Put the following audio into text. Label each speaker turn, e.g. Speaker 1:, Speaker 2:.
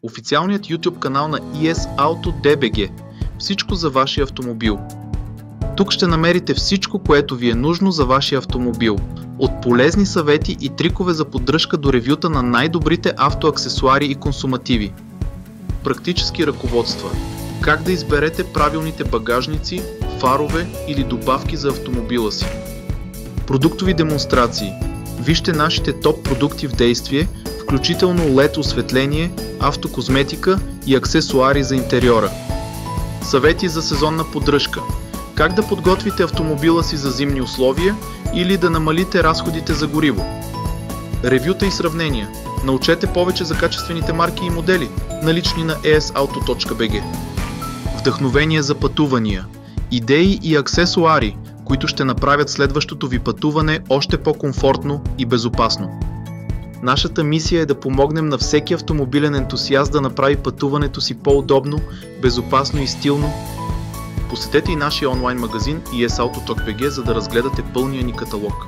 Speaker 1: официалният YouTube канал на ES Auto DBG. Всичко за вашия автомобил. Тук ще намерите всичко, което ви е нужно за вашия автомобил. От полезни съвети и трикове за поддръжка до ревюта на най-добрите автоаксесуари и консумативи. Практически ръководства. Как да изберете правилните багажници, фарове или добавки за автомобила си. Продуктови демонстрации. Вижте нашите топ продукти в действие, включително LED осветление, автокозметика и аксесуари за интериора. Съвети за сезонна поддръжка. Как да подготвите автомобила си за зимни условия или да намалите разходите за гориво. Ревюта и сравнения. Научете повече за качествените марки и модели, налични на esauto.bg. Вдъхновение за пътувания. Идеи и аксесуари, които ще направят следващото ви пътуване още по-комфортно и безопасно. Нашата мисия е да помогнем на всеки автомобилен ентусиаст да направи пътуването си по-удобно, безопасно и стилно. Посетете и нашия онлайн магазин esauto.bg, за да разгледате пълния ни каталог.